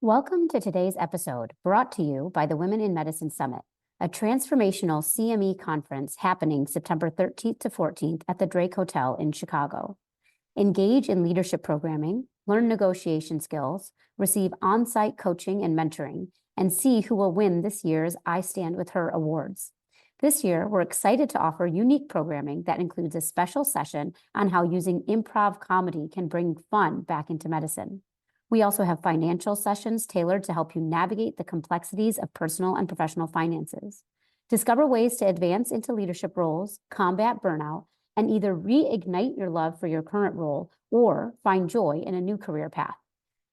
Welcome to today's episode, brought to you by the Women in Medicine Summit, a transformational CME conference happening September 13th to 14th at the Drake Hotel in Chicago. Engage in leadership programming, learn negotiation skills, receive on-site coaching and mentoring, and see who will win this year's I Stand With Her awards. This year, we're excited to offer unique programming that includes a special session on how using improv comedy can bring fun back into medicine. We also have financial sessions tailored to help you navigate the complexities of personal and professional finances. Discover ways to advance into leadership roles, combat burnout, and either reignite your love for your current role or find joy in a new career path.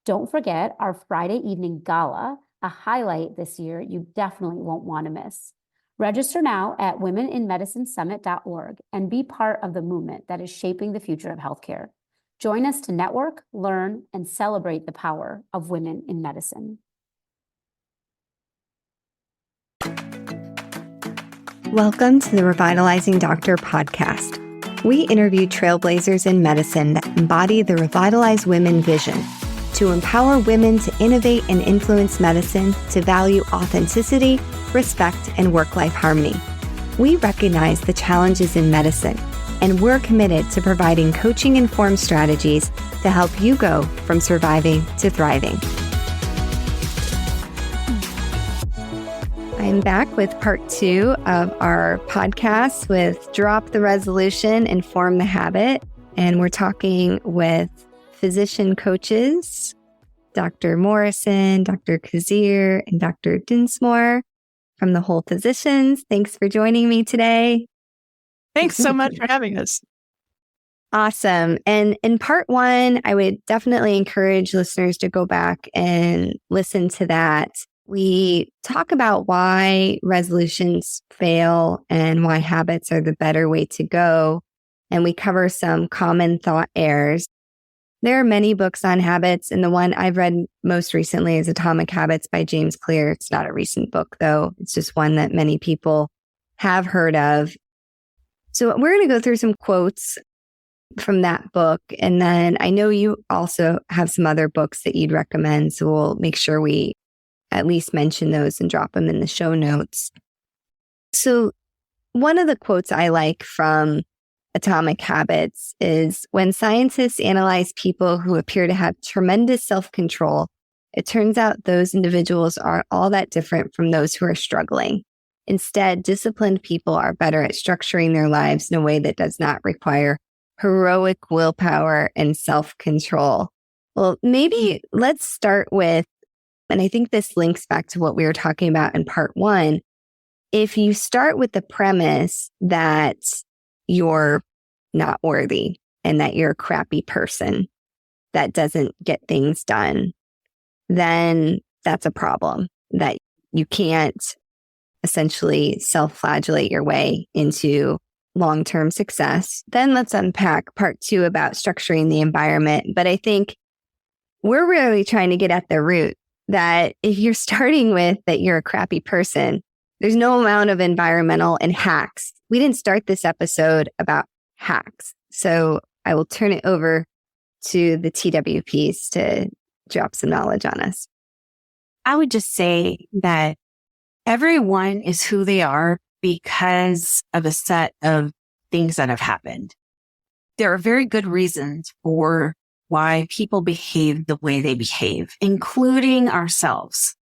Don't forget our Friday evening gala, a highlight this year you definitely won't want to miss. Register now at womeninmedicinesummit.org and be part of the movement that is shaping the future of healthcare. Join us to network, learn, and celebrate the power of women in medicine. Welcome to the Revitalizing Doctor podcast. We interview trailblazers in medicine that embody the Revitalize Women vision to empower women to innovate and influence medicine, to value authenticity, respect, and work-life harmony. We recognize the challenges in medicine, and we're committed to providing coaching-informed strategies to help you go from surviving to thriving. I'm back with part 2 of our podcast with Drop the Resolution and Form the Habit. And we're talking with physician coaches, Dr. Morrison, Dr. Kazir, and Dr. Dinsmore from the Whole Physicians. Thanks for joining me today. Thanks so much for having us. Awesome. And in part 1, I would definitely encourage listeners to go back and listen to that. We talk about why resolutions fail and why habits are the better way to go. And we cover some common thought errors. There are many books on habits, and the one I've read most recently is Atomic Habits by James Clear. It's not a recent book, though. It's just one that many people have heard of. So we're going to go through some quotes from that book. And then I know you also have some other books that you'd recommend. So we'll make sure we at least mention those and drop them in the show notes. So one of the quotes I like from Atomic Habits is, when scientists analyze people who appear to have tremendous self-control, it turns out those individuals aren't all that different from those who are struggling. Instead, disciplined people are better at structuring their lives in a way that does not require heroic willpower and self-control. Well, maybe let's start with, and I think this links back to what we were talking about in part 1. If you start with the premise that you're not worthy and that you're a crappy person that doesn't get things done, then that's a problem, that you can't essentially self-flagellate your way into long-term success. Then let's unpack part 2 about structuring the environment. But I think we're really trying to get at the root that if you're starting with that you're a crappy person, there's no amount of environmental and hacks. We didn't start this episode about hacks. So I will turn it over to the TWPs to drop some knowledge on us. I would just say that everyone is who they are because of a set of things that have happened. There are very good reasons for why people behave the way they behave, including ourselves.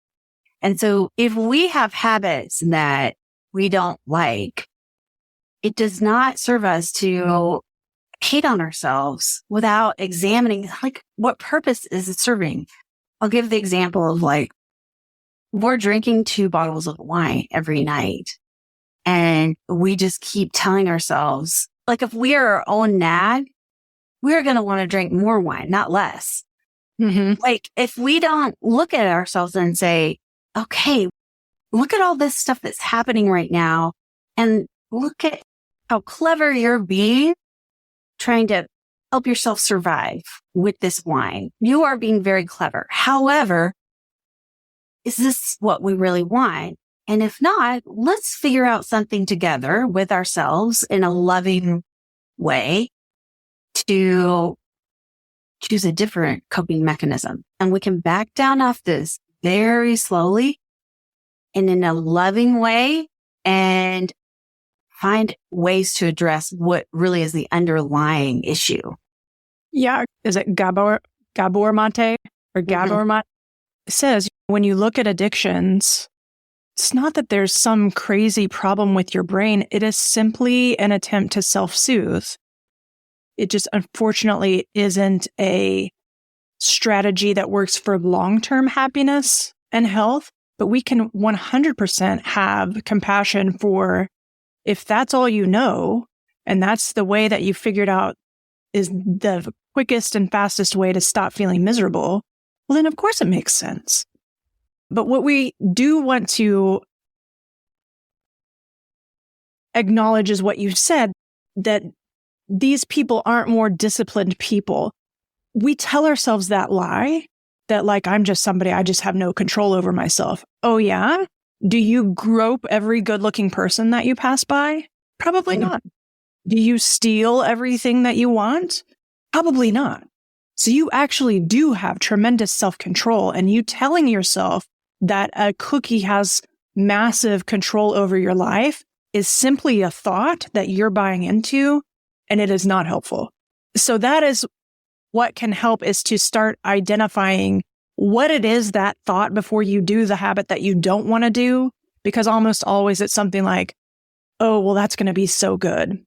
And so if we have habits that we don't like, it does not serve us to hate on ourselves without examining, like, what purpose is it serving? I'll give the example of, like, we're drinking 2 bottles of wine every night, and we just keep telling ourselves, like, if we are our own nag, we're going to want to drink more wine, not less. Mm-hmm. Like, if we don't look at ourselves and say, okay, look at all this stuff that's happening right now, and look at how clever you're being, trying to help yourself survive with this wine. You are being very clever. However, is this what we really want? And if not, let's figure out something together with ourselves in a loving way to choose a different coping mechanism. And we can back down off this very slowly and in a loving way and find ways to address what really is the underlying issue. Yeah. Is it Gabor Mate or Gabor Mate? It says when you look at addictions, it's not that there's some crazy problem with your brain. It is simply an attempt to self-soothe. It just unfortunately isn't a strategy that works for long-term happiness and health, but we can 100% have compassion for if that's all you know, and that's the way that you figured out is the quickest and fastest way to stop feeling miserable, well, then of course it makes sense. But what we do want to acknowledge is what you said, that these people aren't more disciplined people. We tell ourselves that lie, that like, I'm just somebody, I just have no control over myself. Oh yeah? Do you grope every good-looking person that you pass by? Probably not. Do you steal everything that you want? Probably not. So you actually do have tremendous self-control, and you telling yourself that a cookie has massive control over your life is simply a thought that you're buying into, and it is not helpful. So that is what can help, is to start identifying what it is that thought before you do the habit that you don't want to do, because almost always it's something like, oh, well, that's going to be so good.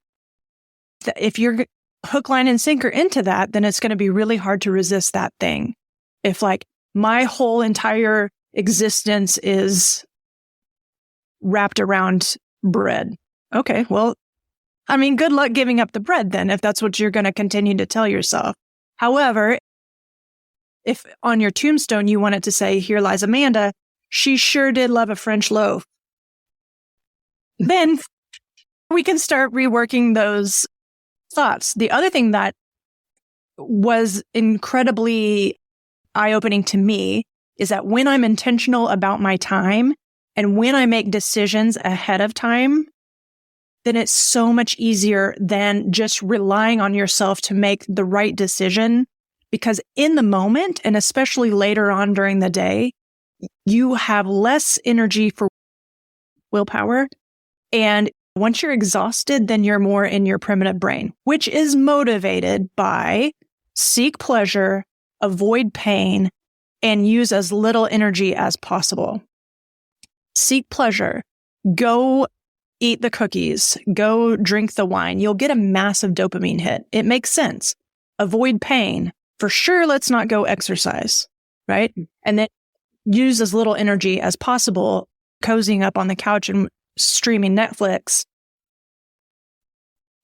If you're hook, line, and sinker into that, then it's going to be really hard to resist that thing. If like my whole entire existence is wrapped around bread. Okay, well, I mean, good luck giving up the bread then, if that's what you're going to continue to tell yourself. However, if on your tombstone you wanted to say, here lies Amanda, she sure did love a French loaf, then we can start reworking those thoughts. The other thing that was incredibly eye-opening to me is that when I'm intentional about my time and when I make decisions ahead of time, then it's so much easier than just relying on yourself to make the right decision. Because in the moment, and especially later on during the day, you have less energy for willpower. And once you're exhausted, then you're more in your primitive brain, which is motivated by seek pleasure, avoid pain, and use as little energy as possible. Seek pleasure. Go eat the cookies. Go drink the wine. You'll get a massive dopamine hit. It makes sense. Avoid pain. For sure, let's not go exercise, right? And then use as little energy as possible, cozying up on the couch and streaming Netflix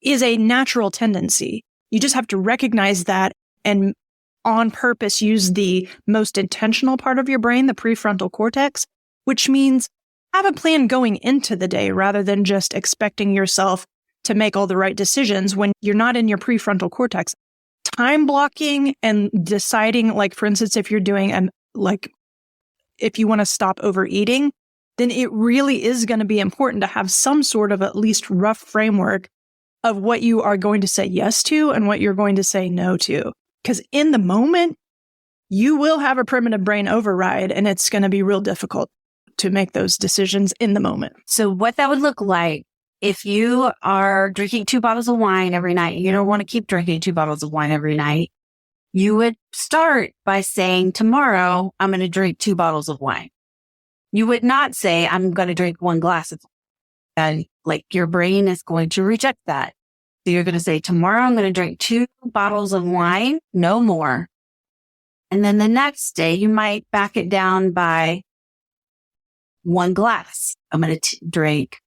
is a natural tendency. You just have to recognize that and on purpose use the most intentional part of your brain, the prefrontal cortex, which means have a plan going into the day rather than just expecting yourself to make all the right decisions when you're not in your prefrontal cortex. Time blocking and deciding, like, for instance, if you're doing, if you want to stop overeating, then it really is going to be important to have some sort of at least rough framework of what you are going to say yes to and what you're going to say no to. Because in the moment, you will have a primitive brain override, and it's going to be real difficult to make those decisions in the moment. So what that would look like, if you are drinking 2 bottles of wine every night, you don't want to keep drinking 2 bottles of wine every night, you would start by saying, tomorrow, I'm going to drink 2 bottles of wine. You would not say, I'm going to drink 1 glass of wine. And like your brain is going to reject that. So you're going to say, tomorrow, I'm going to drink 2 bottles of wine, no more. And then the next day, you might back it down by 1 glass. I'm going to drink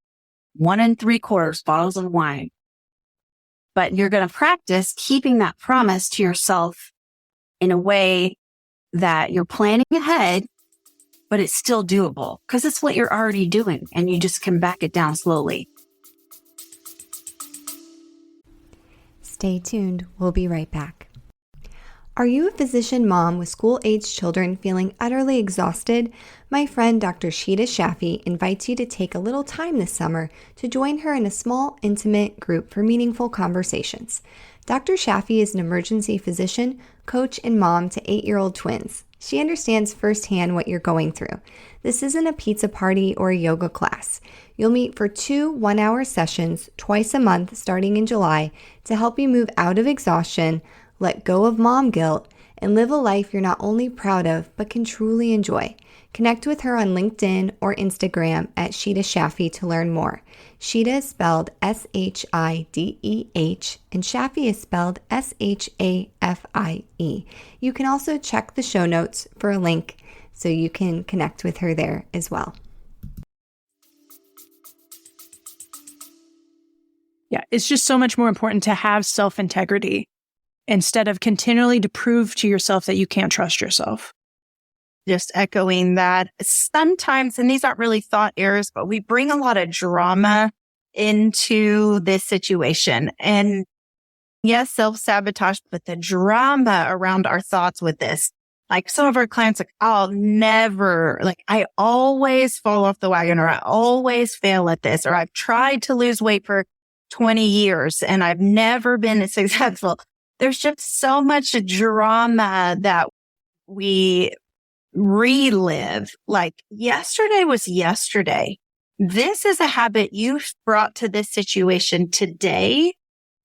1 3/4 bottles of wine. But you're going to practice keeping that promise to yourself in a way that you're planning ahead, but it's still doable because it's what you're already doing and you just can back it down slowly. Stay tuned. We'll be right back. Are you a physician mom with school-aged children feeling utterly exhausted? My friend Dr. Sheeta Shaffi invites you to take a little time this summer to join her in a small, intimate group for meaningful conversations. Dr. Shaffi is an emergency physician coach and mom to 8-year-old twins. She understands firsthand what you're going through. This isn't a pizza party or a yoga class. You'll meet for 2 one-hour sessions twice a month starting in July to help you move out of exhaustion, let go of mom guilt, and live a life you're not only proud of, but can truly enjoy. Connect with her on LinkedIn or Instagram at Sheeta Shafee to learn more. Sheeta is spelled Shideh, and Shafee is spelled Shafie. You can also check the show notes for a link so you can connect with her there as well. Yeah, it's just so much more important to have self-integrity instead of continually to prove to yourself that you can't trust yourself. Just echoing that sometimes, and these aren't really thought errors, but we bring a lot of drama into this situation. And yes, self-sabotage, but the drama around our thoughts with this. Like some of our clients, like, I'll never, like, I always fall off the wagon, or I always fail at this, or I've tried to lose weight for 20 years and I've never been successful. There's just so much drama that we relive. Like yesterday was yesterday. This is a habit you've brought to this situation today,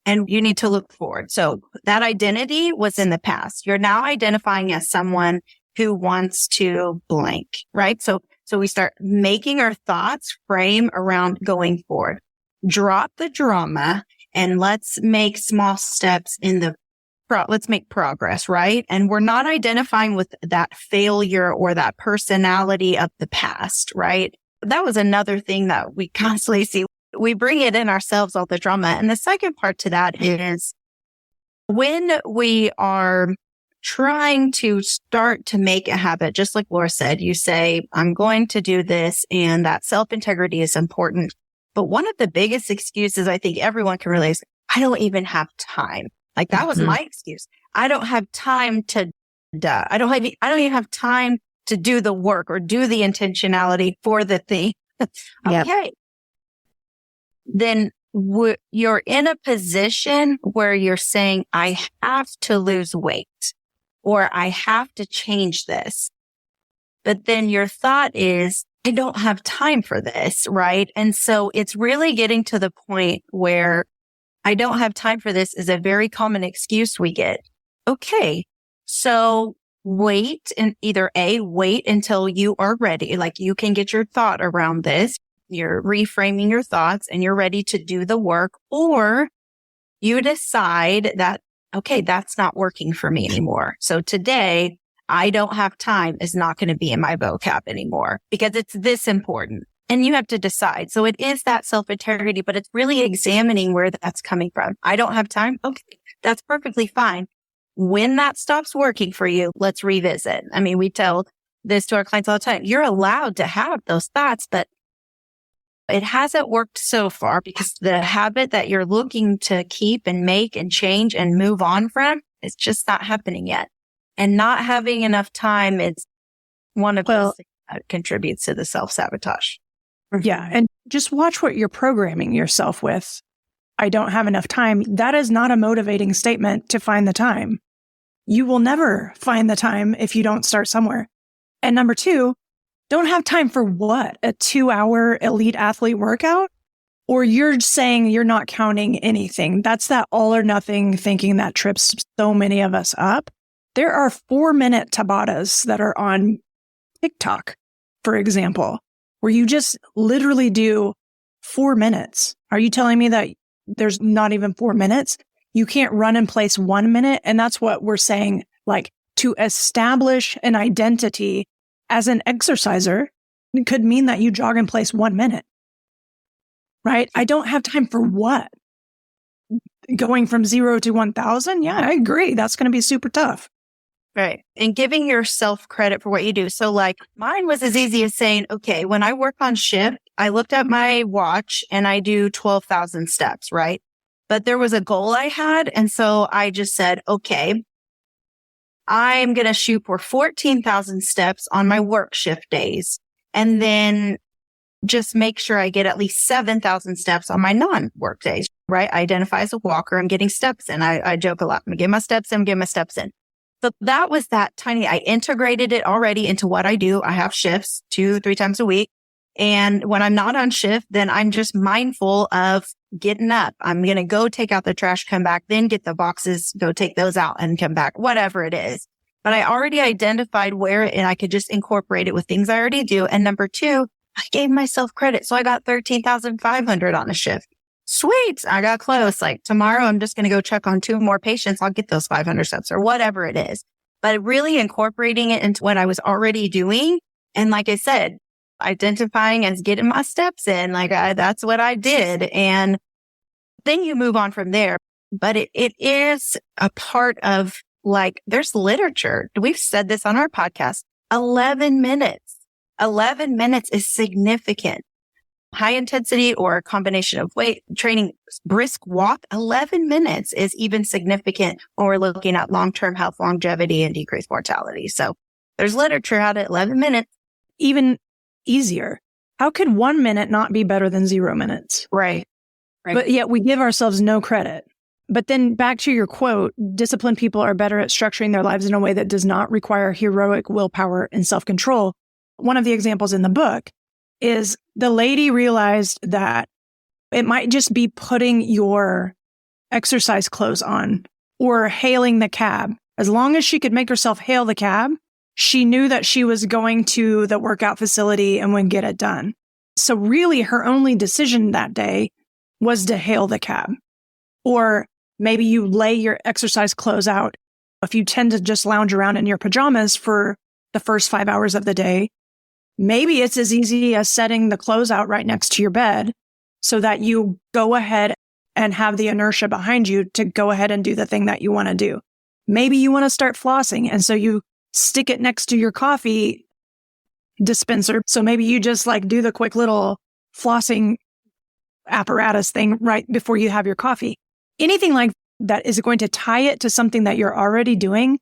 and you need to look forward. So that identity was in the past. You're now identifying as someone who wants to blank, right? So we start making our thoughts frame around going forward. Drop the drama and let's make small steps let's make progress, right? And we're not identifying with that failure or that personality of the past, right? That was another thing that we constantly see. We bring it in ourselves, all the drama. And the second part to that is when we are trying to start to make a habit, just like Laura said, you say, I'm going to do this, and that self-integrity is important. But one of the biggest excuses I think everyone can relate is, I don't even have time. Like that was my excuse. I don't have time to, I don't even have time to do the work or do the intentionality for the thing. Okay. Then you're in a position where you're saying, I have to lose weight, or I have to change this. But then your thought is, I don't have time for this, right? And so it's really getting to the point where I don't have time for this is a very common excuse we get. Okay, so wait, and either wait until you are ready, like you can get your thought around this, you're reframing your thoughts and you're ready to do the work, or you decide that, okay, that's not working for me anymore. So today, I don't have time is not going to be in my vocab anymore because it's this important. And you have to decide. So it is that self-integrity, but it's really examining where that's coming from. I don't have time. Okay, that's perfectly fine. When that stops working for you, let's revisit. I mean, we tell this to our clients all the time. You're allowed to have those thoughts, but it hasn't worked so far because the habit that you're looking to keep and make and change and move on from is just not happening yet. And not having enough time is one of those things that contributes to the self-sabotage. Yeah. And just watch what you're programming yourself with. I don't have enough time. That is not a motivating statement to find the time. You will never find the time if you don't start somewhere. And number 2, don't have time for what? A 2-hour elite athlete workout? Or you're saying you're not counting anything. That's that all or nothing thinking that trips so many of us up. There are 4-minute Tabatas that are on TikTok, for example, where you just literally do 4 minutes. Are you telling me that there's not even 4 minutes? You can't run in place 1 minute. And that's what we're saying, like to establish an identity as an exerciser, it could mean that you jog in place 1 minute, right? I don't have time for what? Going from 0 to 1,000? Yeah, I agree. That's going to be super tough. Right. And giving yourself credit for what you do. So like mine was as easy as saying, okay, when I work on shift, I looked at my watch and I do 12,000 steps, right? But there was a goal I had. And so I just said, okay, I'm going to shoot for 14,000 steps on my work shift days. And then just make sure I get at least 7,000 steps on my non-work days, right? I identify as a walker. I'm getting steps in. I joke a lot. I'm getting my steps in, So that was that tiny, I integrated it already into what I do. I have shifts 2-3 times a week. And when I'm not on shift, then I'm just mindful of getting up. I'm going to go take out the trash, come back, then get the boxes, go take those out and come back, whatever it is. But I already identified where, and I could just incorporate it with things I already do. And number 2, I gave myself credit. So I got 13,500 on a shift. Sweet. I got close. Like tomorrow, I'm just going to go check on 2 more patients. I'll get those 500 steps or whatever it is. But really incorporating it into what I was already doing. And like I said, identifying as getting my steps in, that's what I did. And then you move on from there. But it is a part of there's literature. We've said this on our podcast, 11 minutes. 11 minutes is significant. High intensity or a combination of weight training, brisk walk, 11 minutes is even significant when we're looking at long-term health, longevity, and decreased mortality. So there's literature out at 11 minutes. Even easier. How could 1 minute not be better than 0 minutes? Right. But yet we give ourselves no credit. But then back to your quote, disciplined people are better at structuring their lives in a way that does not require heroic willpower and self-control. One of the examples in the book is the lady realized that it might just be putting your exercise clothes on or hailing the cab. As long as she could make herself hail the cab, she knew that she was going to the workout facility and would get it done. So really her only decision that day was to hail the cab. Or maybe you lay your exercise clothes out. If you tend to just lounge around in your pajamas for the first 5 hours of the day, maybe it's as easy as setting the clothes out right next to your bed so that you go ahead and have the inertia behind you to go ahead and do the thing that you want to do. Maybe you want to start flossing, and so you stick it next to your coffee dispenser. So maybe you just do the quick little flossing apparatus thing right before you have your coffee. Anything like that is going to tie it to something that you're already doing.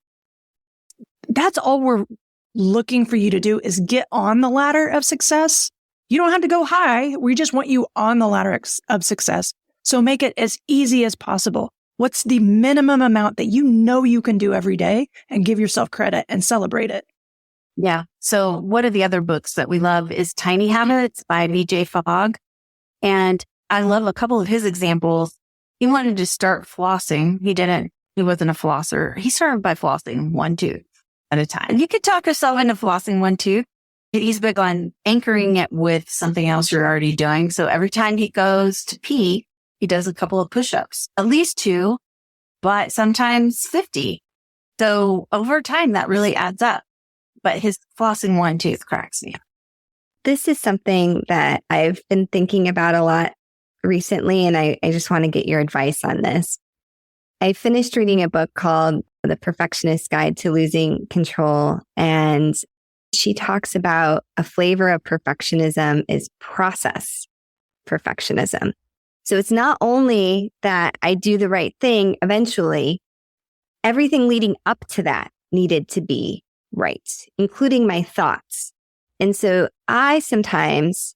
That's all we're looking for you to do, is get on the ladder of success. You don't have to go high. We just want you on the ladder of success. So make it as easy as possible. What's the minimum amount that you know you can do every day, and give yourself credit and celebrate it? Yeah. So one of the other books that we love is Tiny Habits by BJ Fogg. And I love a couple of his examples. He wanted to start flossing. He wasn't a flosser. He started by flossing 1 tooth at a time. You could talk yourself into flossing 1 tooth. He's big on anchoring it with something else you're already doing. So every time he goes to pee, he does a couple of push-ups, at least 2, but sometimes 50. So over time, that really adds up. But his flossing 1 tooth cracks me up. This is something that I've been thinking about a lot recently, and I just want to get your advice on this. I finished reading a book called The Perfectionist's Guide to Losing Control, and she talks about a flavor of perfectionism is process perfectionism. So it's not only that I do the right thing eventually, everything leading up to that needed to be right, including my thoughts. And so I sometimes,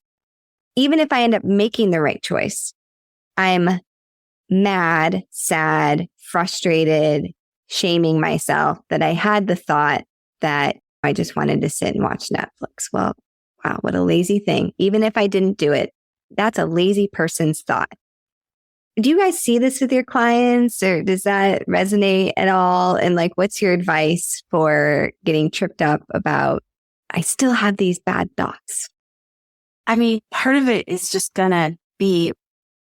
even if I end up making the right choice, I'm mad, sad, frustrated, shaming myself that I had the thought that I just wanted to sit and watch Netflix. Well, wow, what a lazy thing. Even if I didn't do it, that's a lazy person's thought. Do you guys see this with your clients, or does that resonate at all? And what's your advice for getting tripped up about, I still have these bad thoughts? I mean, part of it is just gonna be,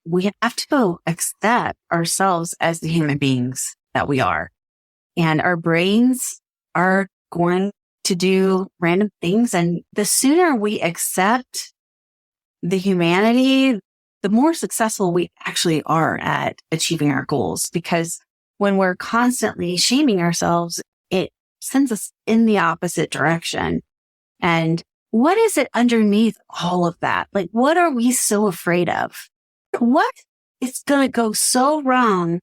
we have to go accept ourselves as the human beings that we are. And our brains are going to do random things. And the sooner we accept the humanity, the more successful we actually are at achieving our goals. Because when we're constantly shaming ourselves, it sends us in the opposite direction. And what is it underneath all of that? What are we so afraid of? What is going to go so wrong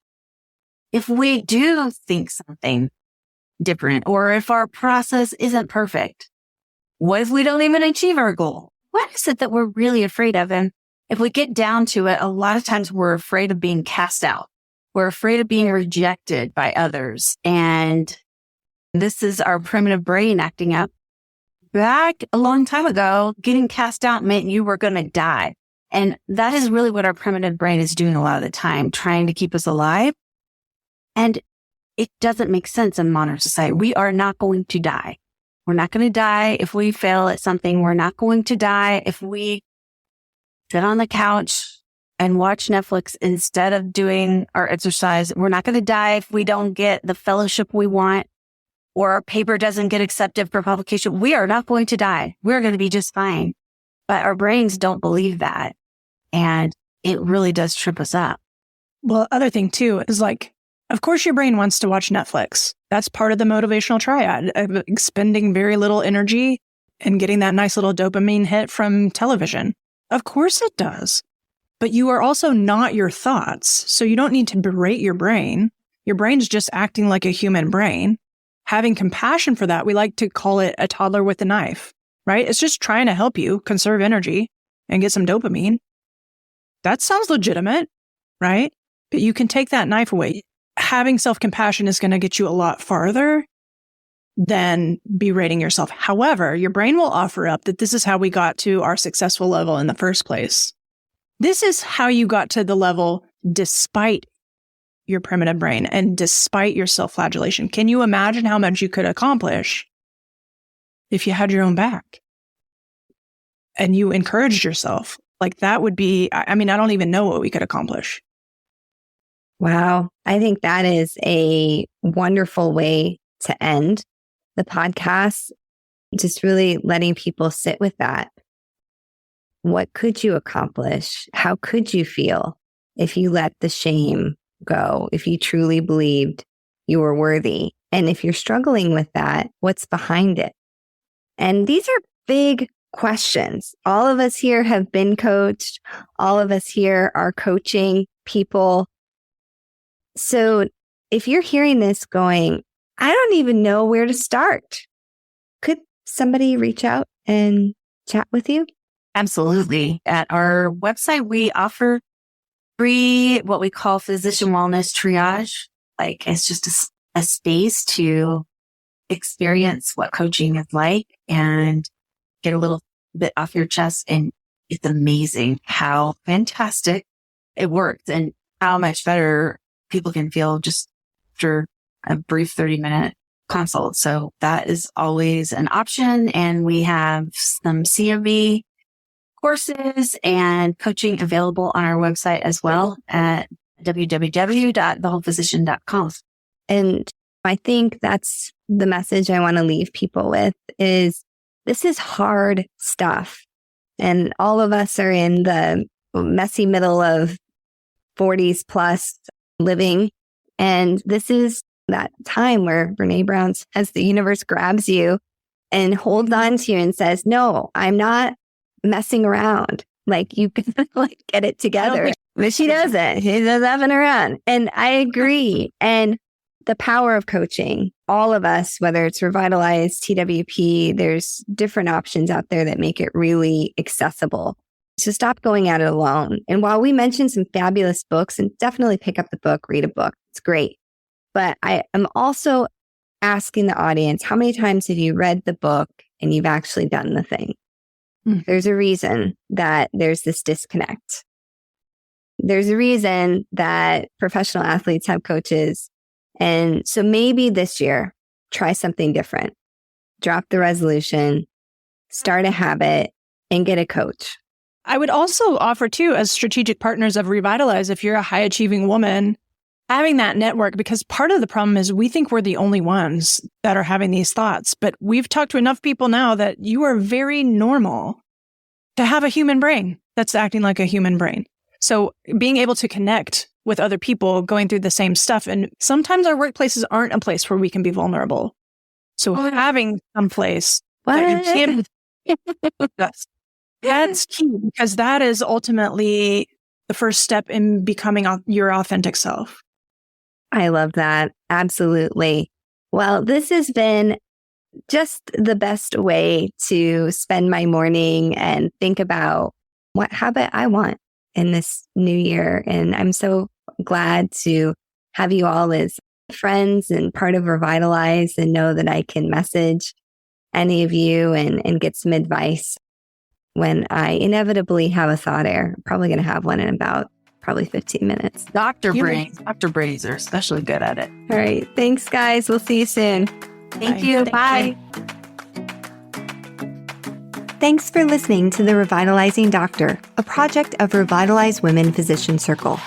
if we do think something different, or if our process isn't perfect? What if we don't even achieve our goal? What is it that we're really afraid of? And if we get down to it, a lot of times we're afraid of being cast out. We're afraid of being rejected by others. And This is our primitive brain acting up. Back a long time ago, getting cast out meant you were going to die. And that is really what our primitive brain is doing a lot of the time, trying to keep us alive. And it doesn't make sense in modern society. We are not going to die. We're not going to die if we fail at something. We're not going to die if we sit on the couch and watch Netflix instead of doing our exercise. We're not going to die if we don't get the fellowship we want or our paper doesn't get accepted for publication. We are not going to die. We're going to be just fine. But our brains don't believe that. And it really does trip us up. Well, other thing too is like, of course your brain wants to watch Netflix. That's part of the motivational triad of expending very little energy and getting that nice little dopamine hit from television. Of course it does. But you are also not your thoughts. So you don't need to berate your brain. Your brain's just acting like a human brain. Having compassion for that, we like to call it a toddler with a knife, right? It's just trying to help you conserve energy and get some dopamine. That sounds legitimate, right? But you can take that knife away. Having self-compassion is going to get you a lot farther than berating yourself. However, your brain will offer up that this is how we got to our successful level in the first place. This is how you got to the level despite your primitive brain and despite your self-flagellation. Can you imagine how much you could accomplish if you had your own back and you encouraged yourself? Like that would be, I mean, I don't even know what we could accomplish. Wow. I think that is a wonderful way to end the podcast. Just really letting people sit with that. What could you accomplish? How could you feel if you let the shame go? If you truly believed you were worthy? And if you're struggling with that, what's behind it? And these are big questions. All of us here have been coached. All of us here are coaching people. So if you're hearing this going, I don't even know where to start, could somebody reach out and chat with you? Absolutely. At our website, we offer free, what we call physician wellness triage. Like it's just a space to experience what coaching is like and get a little bit off your chest. And it's amazing how fantastic it works and how much better people can feel just after a brief 30-minute consult. So that is always an option. And we have some CME courses and coaching available on our website as well at www.thewholephysician.com. And I think that's the message I want to leave people with is this is hard stuff. And all of us are in the messy middle of 40s plus living. And this is that time where Brene Brown says the universe grabs you and holds on to you and says, no, I'm not messing around. Like you can like get it together. But she doesn't. She does effing around. And I agree. And the power of coaching, all of us, whether it's Revitalize, TWP, there's different options out there that make it really accessible. So stop going at it alone. And while we mentioned some fabulous books, and definitely pick up the book, read a book, it's great. But I am also asking the audience, how many times have you read the book and you've actually done the thing? There's a reason that there's this disconnect. There's a reason that professional athletes have coaches. And so maybe this year, try something different. Drop the resolution, start a habit, and get a coach. I would also offer too, as strategic partners of Revitalize, if you're a high achieving woman, having that network, because part of the problem is we think we're the only ones that are having these thoughts. But we've talked to enough people now that you are very normal to have a human brain that's acting like a human brain. So being able to connect with other people going through the same stuff. And sometimes our workplaces aren't a place where we can be vulnerable. So having some place that you can, that's key, because that is ultimately the first step in becoming your authentic self. I love that. Absolutely. Well, this has been just the best way to spend my morning and think about what habit I want in this new year. And I'm so glad to have you all as friends and part of Revitalize and know that I can message any of you and get some advice when I inevitably have a thought error. I'm probably going to have one in about probably 15 minutes. Dr. Brains are especially good at it. All right. Thanks, guys. We'll see you soon. Thank you. Bye. Thanks for listening to The Revitalizing Doctor, a project of Revitalize Women Physician Circle.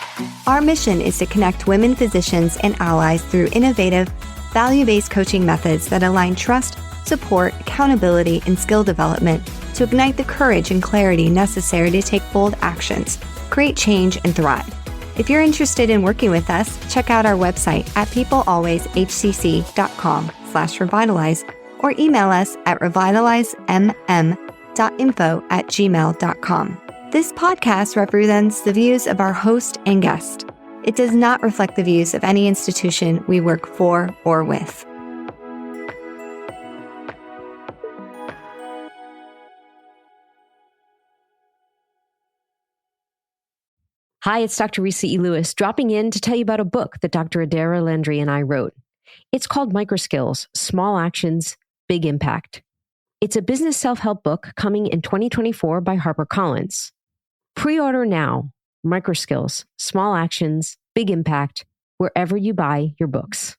Our mission is to connect women physicians and allies through innovative, value-based coaching methods that align trust, support, accountability, and skill development to ignite the courage and clarity necessary to take bold actions, create change, and thrive. If you're interested in working with us, check out our website at peoplealwayshcc.com/revitalize or email us at revitalizemm.info@gmail.com. This podcast represents the views of our host and guest. It does not reflect the views of any institution we work for or with. Hi, it's Dr. Risa E. Lewis, dropping in to tell you about a book that Dr. Adara Landry and I wrote. It's called Microskills, Small Actions, Big Impact. It's a business self-help book coming in 2024 by HarperCollins. Pre-order now. Microskills, Small Actions, Big Impact, wherever you buy your books.